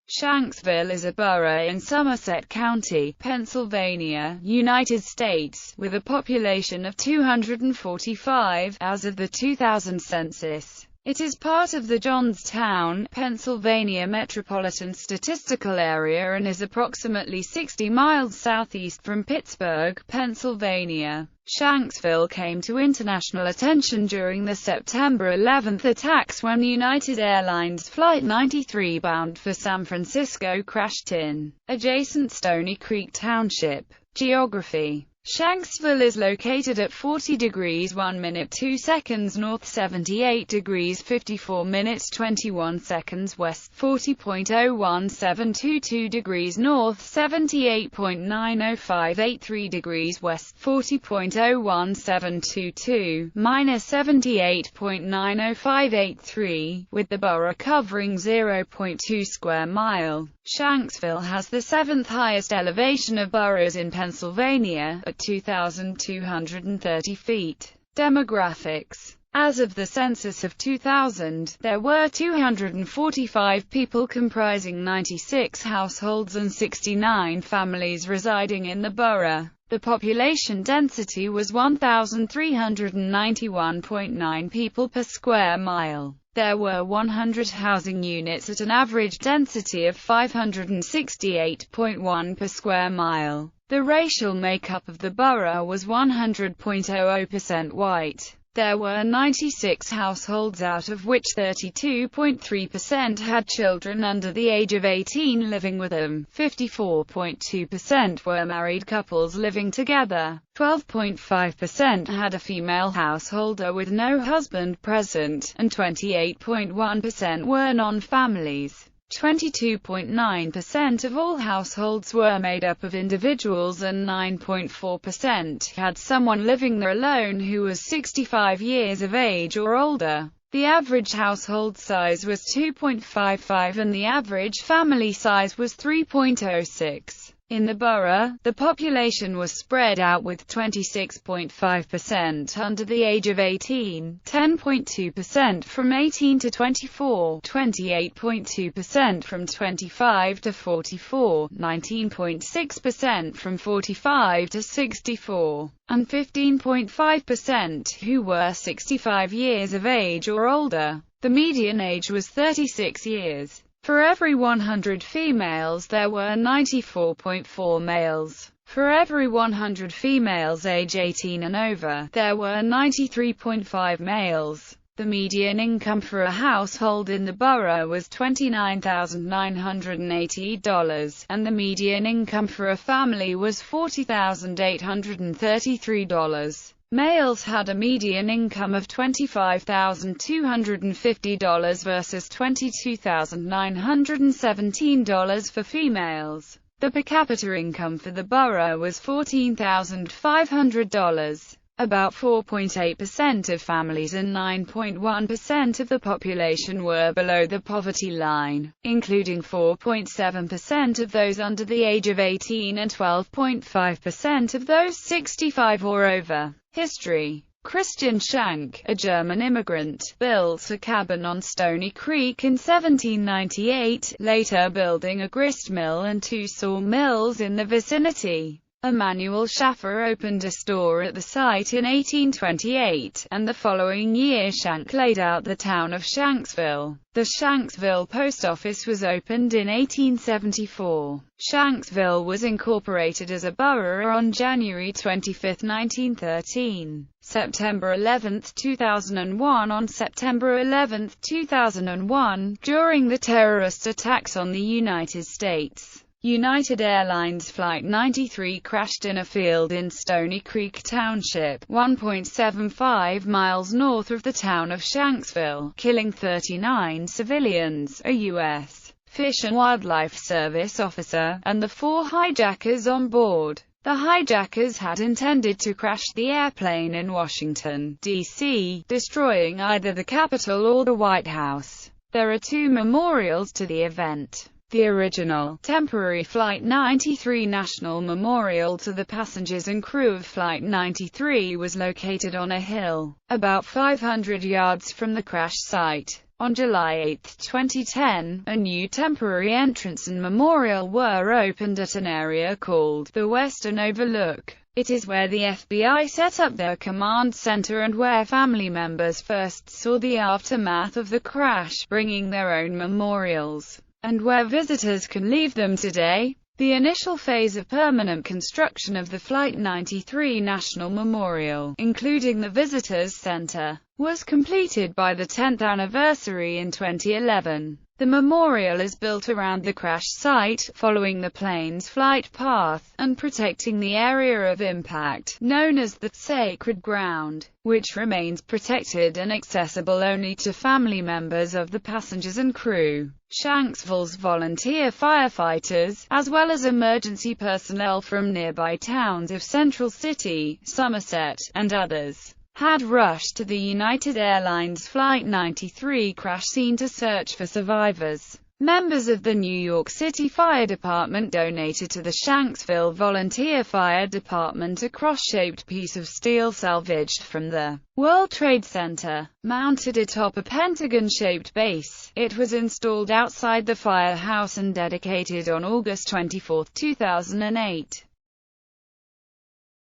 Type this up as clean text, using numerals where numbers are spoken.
Shanksville is a borough in Somerset County, Pennsylvania, United States, with a population of 245, as of the 2000 census. It is part of the Johnstown, Pennsylvania Metropolitan Statistical Area and is approximately 60 miles southeast from Pittsburgh, Pennsylvania. Shanksville came to international attention during the September 11 attacks when United Airlines Flight 93 bound for San Francisco crashed in adjacent Stony Creek Township. Geography: Shanksville is located at 40 degrees 1 minute 2 seconds north, 78 degrees 54 minutes 21 seconds west, 40.01722 degrees north, 78.90583 degrees west, 40.01722, minus 78.90583, with the borough covering 0.2 square mile. Shanksville has the seventh highest elevation of boroughs in Pennsylvania, at 2,230 feet. Demographics: as of the census of 2000, there were 245 people comprising 96 households and 69 families residing in the borough. The population density was 1,391.9 people per square mile. There were 100 housing units at an average density of 568.1 per square mile. The racial makeup of the borough was 100.00% white. There were 96 households, out of which 32.3% had children under the age of 18 living with them, 54.2% were married couples living together, 12.5% had a female householder with no husband present, and 28.1% were non-families. 22.9% of all households were made up of individuals and 9.4% had someone living there alone who was 65 years of age or older. The average household size was 2.55 and the average family size was 3.06. In the borough, the population was spread out with 26.5% under the age of 18, 10.2% from 18 to 24, 28.2% from 25 to 44, 19.6% from 45 to 64, and 15.5% who were 65 years of age or older. The median age was 36 years. For every 100 females there were 94.4 males. For every 100 females age 18 and over, there were 93.5 males. The median income for a household in the borough was $29,980, and the median income for a family was $40,833. Males had a median income of $25,250 versus $22,917 for females. The per capita income for the borough was $14,500. About 4.8% of families and 9.1% of the population were below the poverty line, including 4.7% of those under the age of 18 and 12.5% of those 65 or over. History: Christian Schank, a German immigrant, built a cabin on Stony Creek in 1798, later building a grist mill and 2 sawmills in the vicinity. Emanuel Schaffer opened a store at the site in 1828, and the following year Schank laid out the town of Shanksville. The Shanksville Post Office was opened in 1874. Shanksville was incorporated as a borough on January 25, 1913. September 11, 2001. On September 11, 2001, during the terrorist attacks on the United States, United Airlines Flight 93 crashed in a field in Stony Creek Township, 1.75 miles north of the town of Shanksville, killing 39 civilians, a U.S. Fish and Wildlife Service officer, and the 4 hijackers on board. The hijackers had intended to crash the airplane in Washington, D.C., destroying either the Capitol or the White House. There are 2 memorials to the event. The original, temporary Flight 93 National Memorial to the passengers and crew of Flight 93 was located on a hill, about 500 yards from the crash site. On July 8, 2010, a new temporary entrance and memorial were opened at an area called the Western Overlook. It is where the FBI set up their command center and where family members first saw the aftermath of the crash, bringing their own memorials, and where visitors can leave them today. The initial phase of permanent construction of the Flight 93 National Memorial, including the Visitors Center, was completed by the 10th anniversary in 2011. The memorial is built around the crash site, following the plane's flight path, and protecting the area of impact, known as the Sacred Ground, which remains protected and accessible only to family members of the passengers and crew. Shanksville's volunteer firefighters, as well as emergency personnel from nearby towns of Central City, Somerset, and others, had rushed to the United Airlines Flight 93 crash scene to search for survivors. Members of the New York City Fire Department donated to the Shanksville Volunteer Fire Department a cross-shaped piece of steel salvaged from the World Trade Center. Mounted atop a pentagon-shaped base, it was installed outside the firehouse and dedicated on August 24, 2008.